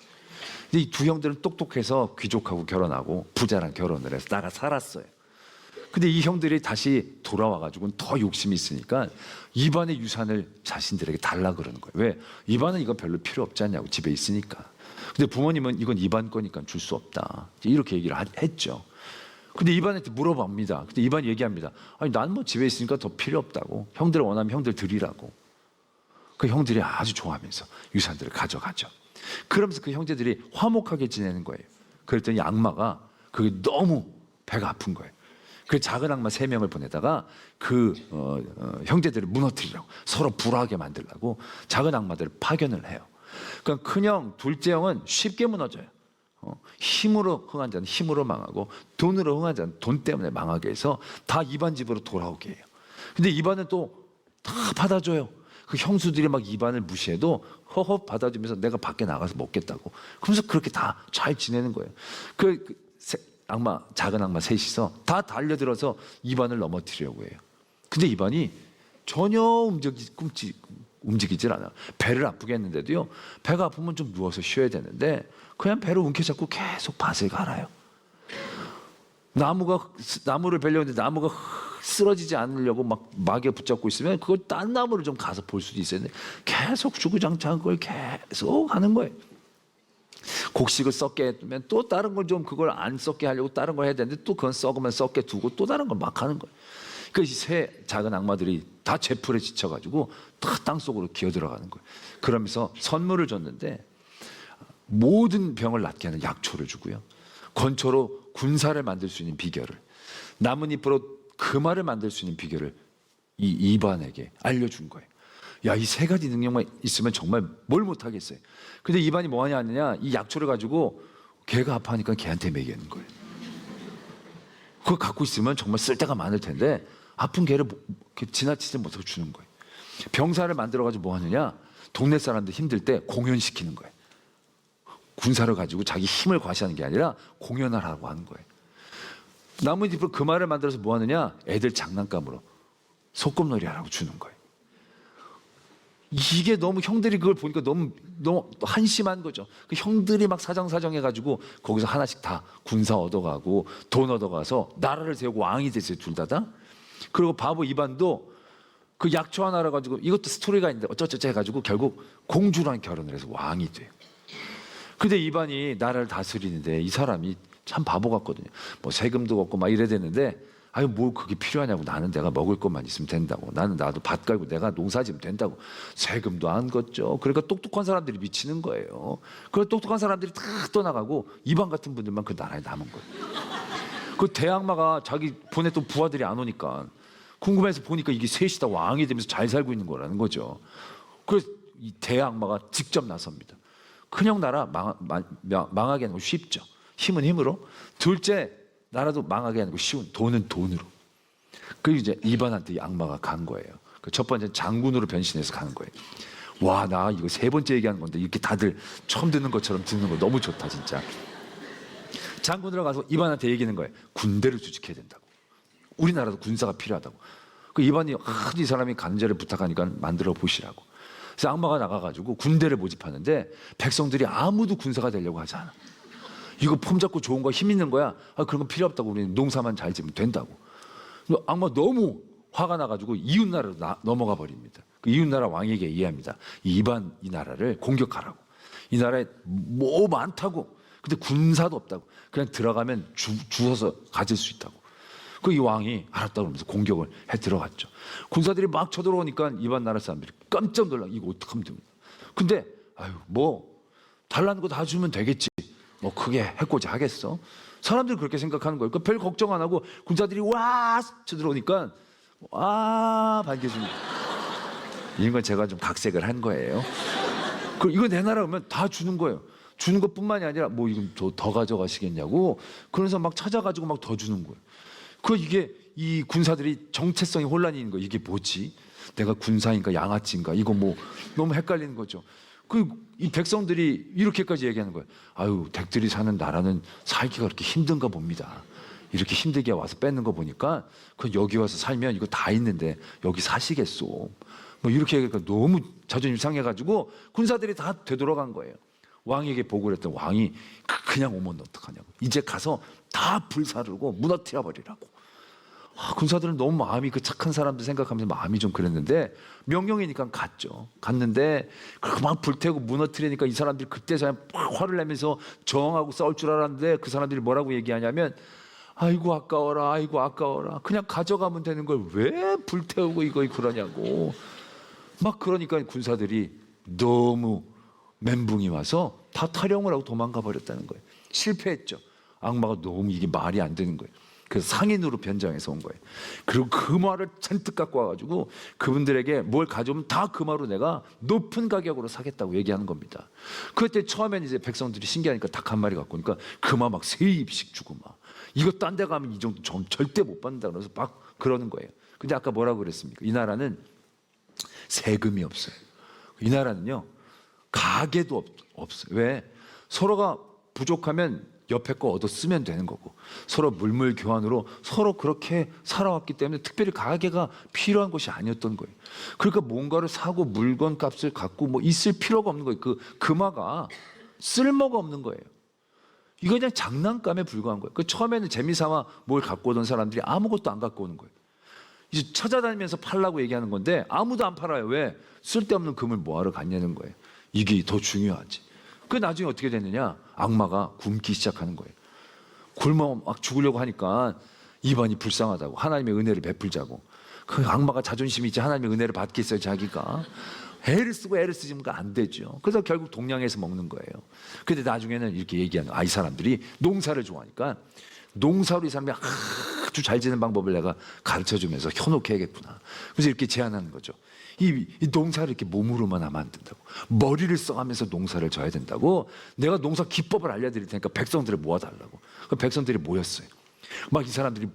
근데 이 두 형들은 똑똑해서 귀족하고 결혼하고 부자랑 결혼을 해서 나가 살았어요. 근데 이 형들이 다시 돌아와가지고는 더 욕심이 있으니까 이반의 유산을 자신들에게 달라 그러는 거예요. 왜? 이반은 이거 별로 필요 없지 않냐고, 집에 있으니까. 근데 부모님은 이건 이반 거니까 줄 수 없다, 이렇게 얘기를 했죠. 근데 이반한테 물어봅니다. 근데 이반이 얘기합니다. 아니, 난 뭐 집에 있으니까 더 필요 없다고. 형들 원하면 형들 드리라고. 그 형들이 아주 좋아하면서 유산들을 가져가죠. 그러면서 그 형제들이 화목하게 지내는 거예요. 그랬더니 악마가 그게 너무 배가 아픈 거예요. 그 작은 악마 3명을 보내다가 그 형제들을 무너뜨리려고, 서로 불화하게 만들려고 작은 악마들을 파견을 해요. 그러니까 큰형, 둘째 형은 쉽게 무너져요. 힘으로 흥한 자는 힘으로 망하고 돈으로 흥한 자는 돈 때문에 망하게 해서 다 이반 집으로 돌아오게 해요. 근데 이반은 또 다 받아줘요. 그 형수들이 막 이반을 무시해도 허허 받아주면서 내가 밖에 나가서 먹겠다고. 그러면서 그렇게 다 잘 지내는 거예요. 악마, 작은 악마 셋이서 다 달려들어서 이반을 넘어뜨리려고 해요. 근데 이반이 전혀 움직이질 않아. 배를 아프게 했는데도요, 배가 아프면 좀 누워서 쉬어야 되는데 그냥 배를 움켜잡고 계속 밭을 갈아요. 나무를 베려고 했는데 나무가 쓰러지지 않으려고 막 막에 붙잡고 있으면 그걸 딴 나무를 좀 가서 볼 수도 있었는데 계속 주구장창 그걸 계속 하는 거예요. 곡식을 썩게 해두면 또 다른 걸 좀 그걸 안 썩게 하려고 다른 걸 해야 되는데 또 그건 썩으면 썩게 두고 또 다른 걸 막 하는 거예요. 그러니까 이 세 작은 악마들이 다 제풀에 지쳐가지고 다 땅속으로 기어 들어가는 거예요. 그러면서 선물을 줬는데 모든 병을 낫게 하는 약초를 주고요, 건초로 군사를 만들 수 있는 비결을, 나뭇잎으로 금화를 만들 수 있는 비결을 이 이반에게 알려준 거예요. 야, 이 3가지 능력만 있으면 정말 뭘 못하겠어요. 근데 이반이 뭐 하냐, 이 약초를 가지고 걔가 아파하니까 걔한테 먹이는 거예요. 그거 갖고 있으면 정말 쓸 데가 많을 텐데 아픈 걔를 지나치지 못하고 주는 거예요. 병사를 만들어가지고 뭐 하느냐, 동네 사람들 힘들 때 공연시키는 거예요. 군사를 가지고 자기 힘을 과시하는 게 아니라 공연하라고 하는 거예요. 나뭇잎으로 금화를 만들어서 뭐 하느냐, 애들 장난감으로 소꿉놀이 하라고 주는 거예요. 이게 너무, 형들이 그걸 보니까 너무 한심한 거죠. 그 형들이 막 사정사정 해가지고 거기서 하나씩 다 군사 얻어가고 돈 얻어가서 나라를 세우고 왕이 됐어요, 둘 다. 그리고 바보 이반도 그 약초 하나를 가지고, 이것도 스토리가 있는데 어쩌저쩌 해가지고 결국 공주랑 결혼을 해서 왕이 돼요. 근데 이반이 나라를 다스리는데 이 사람이 참 바보 같거든요. 뭐 세금도 걷고 막 이래야 되는데, 아유 뭐 그게 필요하냐고, 나는 내가 먹을 것만 있으면 된다고, 나도 밭 갈고 내가 농사 지으면 된다고, 세금도 안 걷죠. 그러니까 똑똑한 사람들이 미치는 거예요. 그래서 똑똑한 사람들이 다 떠나가고 이반 같은 분들만 그 나라에 남은 거예요. 그 대악마가 자기 보냈던 부하들이 안 오니까 궁금해서 보니까 이게 셋이 다 왕이 되면서 잘 살고 있는 거라는 거죠. 그래서 이 대악마가 직접 나섭니다. 큰형 나라 망하게 하는 거 쉽죠. 힘은 힘으로. 둘째 나라도 망하게 하는 거 쉬운, 돈은 돈으로. 그리고 이제 이반한테 이 악마가 간 거예요. 그 첫 번째 장군으로 변신해서 가는 거예요. 와, 나 이거 3번째 얘기하는 건데 이렇게 다들 처음 듣는 것처럼 듣는 거 너무 좋다 진짜. 장군으로 가서 이반한테 얘기하는 거예요. 군대를 조직해야 된다고. 우리나라도 군사가 필요하다고. 그 이반이 이 사람이 간절히 부탁하니까 만들어 보시라고. 그래서 악마가 나가가지고 군대를 모집하는데 백성들이 아무도 군사가 되려고 하지 않아. 이거 폼 잡고 좋은 거, 힘 있는 거야. 그런 거 필요 없다고. 우리는 농사만 잘 지으면 된다고. 악마 너무 화가 나가지고 이웃나라로 넘어가 버립니다. 그 이웃나라 왕에게 이해합니다. 이 나라를 공격하라고. 이 나라에 뭐 많다고. 근데 군사도 없다고. 그냥 들어가면 주워서 가질 수 있다고. 그 이 왕이 알았다고 그러면서 공격을 해 들어갔죠. 군사들이 막 쳐들어오니까 이반 나라 사람들이 깜짝 놀라. 이거 어떡하면 됩니까? 근데 아유 뭐 달라는 거 다 주면 되겠지. 뭐 크게 해코지 하겠어? 사람들이 그렇게 생각하는 거예요. 그러니까 별 걱정 안 하고 군사들이 와 쳐들어오니까 와 반겨줍니다. 이런 건 제가 좀 각색을 한 거예요. 이거 내 나라 오면 다 주는 거예요. 주는 것뿐만이 아니라 뭐 이건 더 가져가시겠냐고. 그래서 막 찾아가지고 막 더 주는 거예요. 이게 이 군사들이 정체성이 혼란이 있는 거예요. 이게 뭐지? 내가 군사인가 양아치인가? 이거 뭐 너무 헷갈리는 거죠. 이 백성들이 이렇게까지 얘기하는 거예요. 아유, 댁들이 사는 나라는 살기가 그렇게 힘든가 봅니다. 이렇게 힘들게 와서 뺏는 거 보니까 여기 와서 살면 이거 다 있는데 여기 사시겠소. 뭐 이렇게 얘기하니까 너무 자존심 상해가지고 군사들이 다 되돌아간 거예요. 왕에게 보고를 했더니 왕이 그냥 오면 어떡하냐고. 이제 가서 다 불사르고 무너뜨려 버리라고. 군사들은 너무 마음이 그 착한 사람들 생각하면서 마음이 좀 그랬는데 명령이니까 갔죠. 갔는데 그렇게 막 불태우고 무너뜨리니까 이 사람들이 그때서야 막 화를 내면서 저항하고 싸울 줄 알았는데 그 사람들이 뭐라고 얘기하냐면 아이고 아까워라, 아이고 아까워라. 그냥 가져가면 되는 걸 왜 불태우고 이거 그러냐고. 막 그러니까 군사들이 너무 멘붕이 와서 다 탈영을 하고 도망가 버렸다는 거예요. 실패했죠. 악마가 너무 이게 말이 안 되는 거예요. 그래서 상인으로 변장해서 온 거예요. 그리고 금화를 잔뜩 갖고 와가지고 그분들에게 뭘 가져오면 다 금화로 내가 높은 가격으로 사겠다고 얘기하는 겁니다. 그때 처음엔 이제 백성들이 신기하니까 닭 한 마리 갖고 오니까 금화 막 3입씩 주고 막 이거 딴 데 가면 이 정도 절대 못 받는다 그래서 막 그러는 거예요. 근데 아까 뭐라고 그랬습니까? 이 나라는 세금이 없어요. 이 나라는요 가게도 없어요. 왜? 서로가 부족하면 옆에 거 얻어 쓰면 되는 거고 서로 물물 교환으로 서로 그렇게 살아왔기 때문에 특별히 가게가 필요한 것이 아니었던 거예요. 그러니까 뭔가를 사고 물건 값을 갖고 뭐 있을 필요가 없는 거예요. 그 금화가 쓸모가 없는 거예요. 이거 그냥 장난감에 불과한 거예요. 그 처음에는 재미삼아 뭘 갖고 오던 사람들이 아무것도 안 갖고 오는 거예요. 이제 찾아다니면서 팔라고 얘기하는 건데 아무도 안 팔아요. 왜? 쓸데없는 금을 뭐하러 갔냐는 거예요. 이게 더 중요하지. 그 나중에 어떻게 됐느냐? 악마가 굶기 시작하는 거예요. 굶어 막 죽으려고 하니까 이반이 불쌍하다고 하나님의 은혜를 베풀자고. 그 악마가 자존심이 있지 하나님의 은혜를 받겠어요 자기가. 애를 쓰고 애를 쓰지 면 안 되죠. 그래서 결국 동양에서 먹는 거예요. 근데 나중에는 이렇게 얘기하는 이 사람들이 농사를 좋아하니까 농사로 이 사람이 아주 잘 지는 방법을 내가 가르쳐주면서 현혹해 야겠구나. 그래서 이렇게 제안하는 거죠. 이 농사를 이렇게 몸으로만 하면 안 된다고. 머리를 써가면서 농사를 져야 된다고. 내가 농사 기법을 알려드릴 테니까 백성들을 모아달라고. 그 백성들이 모였어요. 막 이 사람들이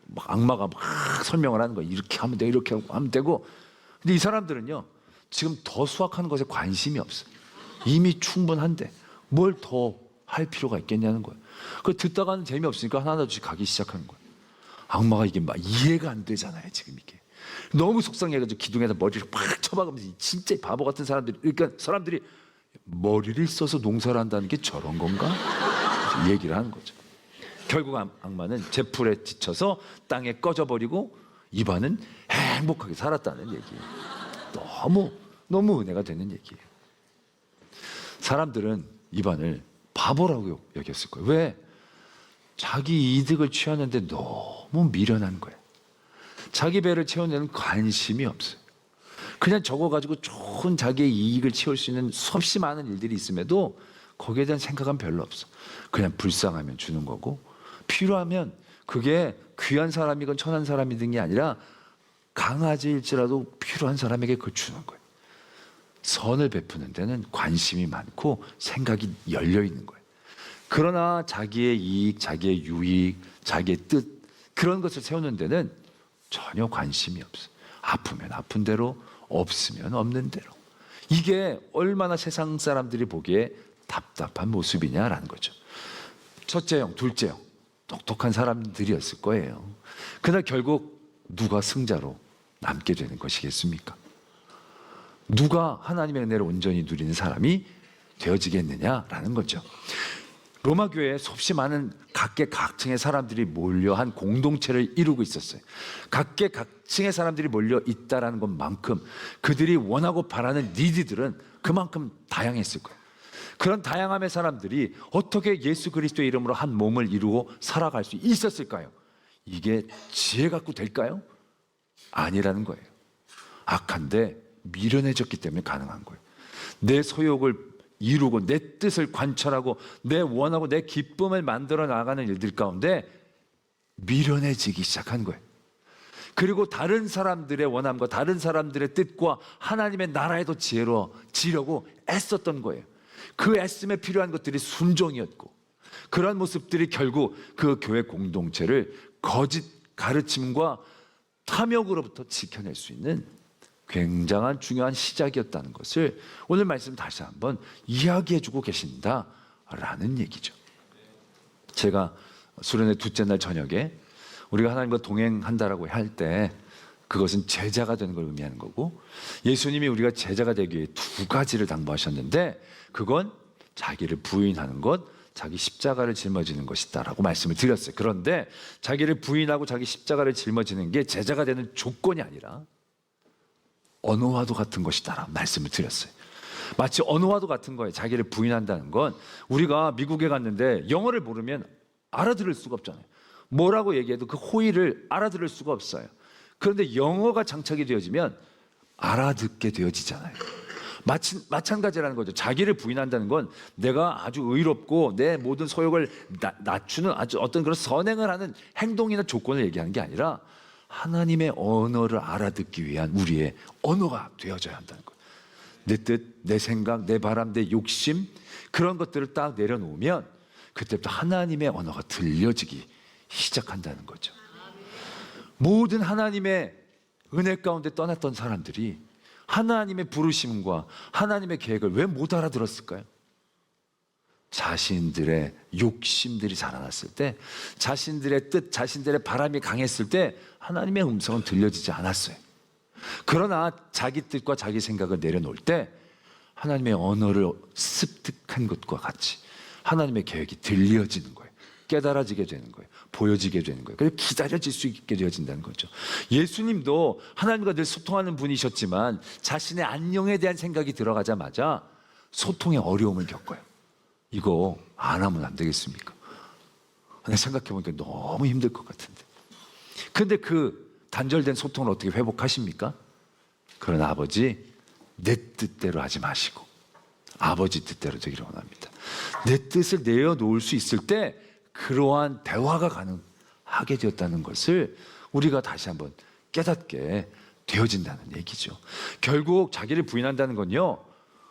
막 악마가 막 설명을 하는 거예요. 이렇게 하면 돼, 이렇게 하면 되고. 근데 이 사람들은요 지금 더 수확하는 것에 관심이 없어요. 이미 충분한데 뭘 더 할 필요가 있겠냐는 거예요. 그 듣다가는 재미없으니까 하나둘씩 가기 시작하는 거예요. 악마가 이게 막 이해가 안 되잖아요 지금 이게. 너무 속상해가지고 기둥에다 머리를 팍 쳐박으면서 진짜 바보 같은 사람들이, 그러니까 사람들이 머리를 써서 농사를 한다는 게 저런 건가? 얘기를 하는 거죠. 결국 악마는 제풀에 지쳐서 땅에 꺼져버리고 이반은 행복하게 살았다는 얘기예요. 너무 은혜가 되는 얘기예요. 사람들은 이반을 바보라고 여겼을 거예요. 왜? 자기 이득을 취하는데 너무 미련한 거예요. 자기 배를 채우는 관심이 없어요. 그냥 저거 가지고 좋은 자기의 이익을 채울 수 있는 수없이 많은 일들이 있음에도 거기에 대한 생각은 별로 없어. 그냥 불쌍하면 주는 거고 필요하면 그게 귀한 사람이건 천한 사람이든 게 아니라 강아지일지라도 필요한 사람에게 그걸 주는 거예요. 선을 베푸는 데는 관심이 많고 생각이 열려 있는 거예요. 그러나 자기의 이익, 자기의 유익, 자기의 뜻 그런 것을 세우는 데는 전혀 관심이 없어요. 아프면 아픈 대로, 없으면 없는 대로. 이게 얼마나 세상 사람들이 보기에 답답한 모습이냐라는 거죠. 첫째 형, 둘째 형, 똑똑한 사람들이었을 거예요. 그러나 결국 누가 승자로 남게 되는 것이겠습니까? 누가 하나님의 은혜를 온전히 누리는 사람이 되어지겠느냐라는 거죠. 로마 교회에 수없이 많은 각계각층의 사람들이 몰려 한 공동체를 이루고 있었어요. 각계각층의 사람들이 몰려 있다라는 것만큼 그들이 원하고 바라는 니드들은 그만큼 다양했을 거예요. 그런 다양함의 사람들이 어떻게 예수 그리스도의 이름으로 한 몸을 이루고 살아갈 수 있었을까요? 이게 지혜 갖고 될까요? 아니라는 거예요. 악한데 미련해졌기 때문에 가능한 거예요. 내 소욕을 이루고 내 뜻을 관철하고 내 원하고 내 기쁨을 만들어 나가는 일들 가운데 미련해지기 시작한 거예요. 그리고 다른 사람들의 원함과 다른 사람들의 뜻과 하나님의 나라에도 지혜로지려고 애썼던 거예요. 그 애씀에 필요한 것들이 순종이었고 그런 모습들이 결국 그 교회 공동체를 거짓 가르침과 탐욕으로부터 지켜낼 수 있는 굉장한 중요한 시작이었다는 것을 오늘 말씀 다시 한번 이야기해주고 계신다라는 얘기죠. 제가 수련회 둘째 날 저녁에 우리가 하나님과 동행한다라고 할 때 그것은 제자가 되는 걸 의미하는 거고 예수님이 우리가 제자가 되기 위해 두 가지를 당부하셨는데 그건 자기를 부인하는 것, 자기 십자가를 짊어지는 것이다라고 말씀을 드렸어요. 그런데 자기를 부인하고 자기 십자가를 짊어지는 게 제자가 되는 조건이 아니라 언어와도 같은 것이다라고 말씀을 드렸어요. 마치 언어와도 같은 거예요. 자기를 부인한다는 건 우리가 미국에 갔는데 영어를 모르면 알아들을 수가 없잖아요. 뭐라고 얘기해도 그 호의를 알아들을 수가 없어요. 그런데 영어가 장착이 되어지면 알아듣게 되어지잖아요. 마찬가지라는 거죠. 자기를 부인한다는 건 내가 아주 의롭고 내 모든 소욕을 낮추는 아주 어떤 그런 선행을 하는 행동이나 조건을 얘기하는 게 아니라 하나님의 언어를 알아듣기 위한 우리의 언어가 되어져야 한다는 거예요. 내 뜻, 내 생각, 내 바람, 내 욕심 그런 것들을 딱 내려놓으면 그때부터 하나님의 언어가 들려지기 시작한다는 거죠. 모든 하나님의 은혜 가운데 떠났던 사람들이 하나님의 부르심과 하나님의 계획을 왜 못 알아들었을까요? 자신들의 욕심들이 자라났을 때, 자신들의 뜻, 자신들의 바람이 강했을 때 하나님의 음성은 들려지지 않았어요. 그러나 자기 뜻과 자기 생각을 내려놓을 때 하나님의 언어를 습득한 것과 같이 하나님의 계획이 들려지는 거예요. 깨달아지게 되는 거예요. 보여지게 되는 거예요. 그래서 기다려질 수 있게 되어진다는 거죠. 예수님도 하나님과 늘 소통하는 분이셨지만 자신의 안녕에 대한 생각이 들어가자마자 소통의 어려움을 겪어요. 이거 안 하면 안 되겠습니까? 근데 생각해보니까 너무 힘들 것 같은데. 근데 그 단절된 소통을 어떻게 회복하십니까? 그러나 아버지, 내 뜻대로 하지 마시고 아버지 뜻대로 되기를 원합니다. 내 뜻을 내어놓을 수 있을 때 그러한 대화가 가능하게 되었다는 것을 우리가 다시 한번 깨닫게 되어진다는 얘기죠. 결국 자기를 부인한다는 건요,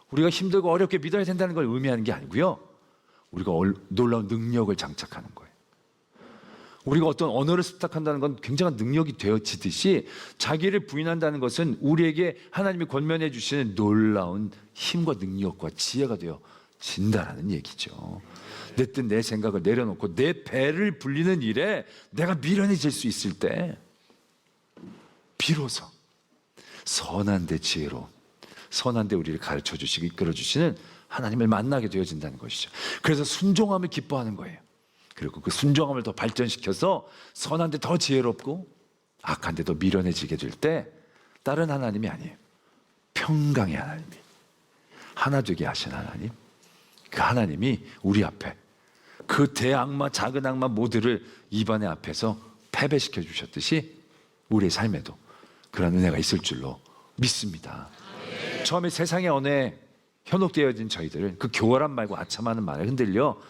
우리가 힘들고 어렵게 믿어야 된다는 걸 의미하는 게 아니고요, 우리가 놀라운 능력을 장착하는 거예요. 우리가 어떤 언어를 습득한다는 건 굉장한 능력이 되어지듯이 자기를 부인한다는 것은 우리에게 하나님이 권면해 주시는 놀라운 힘과 능력과 지혜가 되어진다라는 얘기죠. 내 뜻, 내 생각을 내려놓고 내 배를 불리는 일에 내가 미련해질 수 있을 때 비로소 선한 데 지혜로운, 선한 데 우리를 가르쳐 주시고 이끌어 주시는 하나님을 만나게 되어진다는 것이죠. 그래서 순종함을 기뻐하는 거예요. 그리고 그 순종함을 더 발전시켜서 선한 데 더 지혜롭고 악한 데 더 미련해지게 될 때 다른 하나님이 아니에요. 평강의 하나님이, 하나 되게 하신 하나님, 그 하나님이 우리 앞에 그 대악마, 작은 악마 모두를 입안의 앞에서 패배시켜 주셨듯이 우리의 삶에도 그런 은혜가 있을 줄로 믿습니다. 처음에 세상의 언어에 현혹되어진 저희들은 그 교활한 말과 아첨하는 말에 흔들려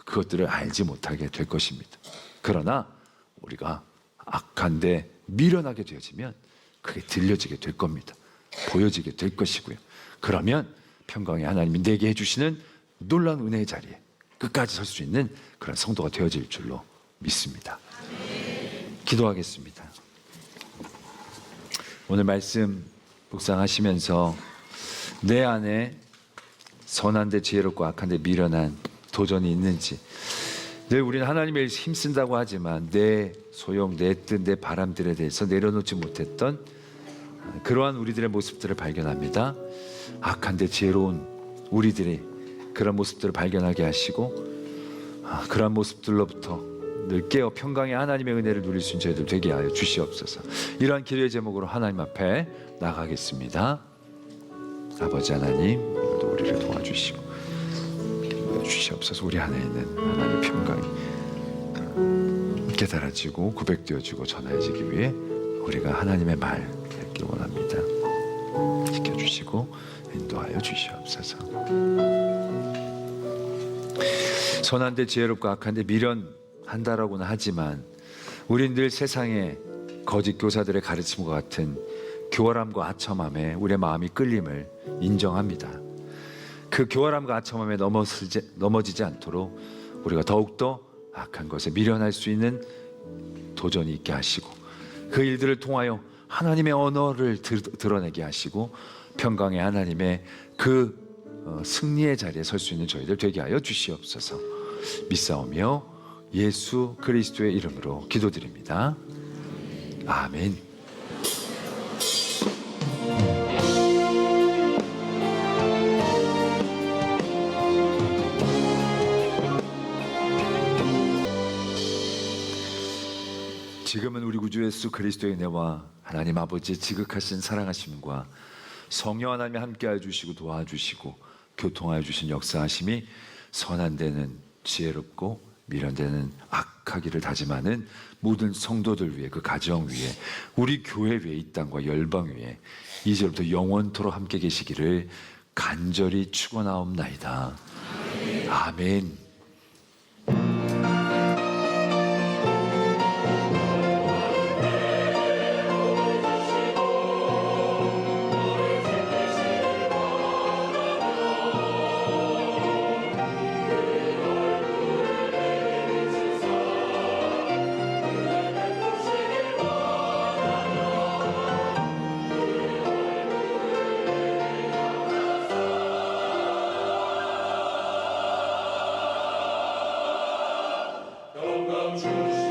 그것들을 알지 못하게 될 것입니다. 그러나 우리가 악한데 미련하게 되어지면 그게 들려지게 될 겁니다. 보여지게 될 것이고요. 그러면 평강의 하나님이 내게 해주시는 놀라운 은혜의 자리에 끝까지 설 수 있는 그런 성도가 되어질 줄로 믿습니다. 기도하겠습니다. 오늘 말씀 묵상하시면서 내 안에 선한데 지혜롭고 악한데 미련한 도전이 있는지, 늘 우리는 하나님의 힘쓴다고 하지만 내 소용, 내 뜻, 내 바람들에 대해서 내려놓지 못했던 그러한 우리들의 모습들을 발견합니다. 악한데 지혜로운 우리들이 그런 모습들을 발견하게 하시고 그러한 모습들로부터 늘 깨어 평강의 하나님의 은혜를 누릴 수 있는 저희들 되게 하여 주시옵소서. 이러한 기도의 제목으로 하나님 앞에 나가겠습니다. 아버지 하나님, 오늘도 우리를 도와주시고 주시옵소서. 우리 안에 있는 하나님의 평강이 깨달아지고 고백되어지고 전해지기 위해 우리가 하나님의 말 듣기 원합니다. 지켜주시고 인도하여 주시옵소서. 선한데 지혜롭고 악한데 미련한다라고는 하지만 우린 늘 세상의 거짓 교사들의 가르침과 같은 교활함과 아첨함에 우리의 마음이 끌림을 인정합니다. 그 교활함과 아첨함에 넘어지지 않도록 우리가 더욱더 악한 것에 미련할 수 있는 도전이 있게 하시고 그 일들을 통하여 하나님의 언어를 드러내게 하시고 평강의 하나님의 그 승리의 자리에 설 수 있는 저희들 되게 하여 주시옵소서. 믿사오며 예수 그리스도의 이름으로 기도드립니다. 아멘. 지금은 우리 구주 예수 그리스도의 은혜와 하나님 아버지의 지극하신 사랑하심과 성령 하나님이 함께하여 주시고 도와주시고 교통하여 주신 역사하심이 선한 데는 지혜롭고 미련 데는 악하기를 다짐하는 모든 성도들 위해, 그 가정 위에, 우리 교회 위에, 이 땅과 열방 위에 이제부터 영원토록 함께 계시기를 간절히 축원하옵나이다. 아멘. 주시는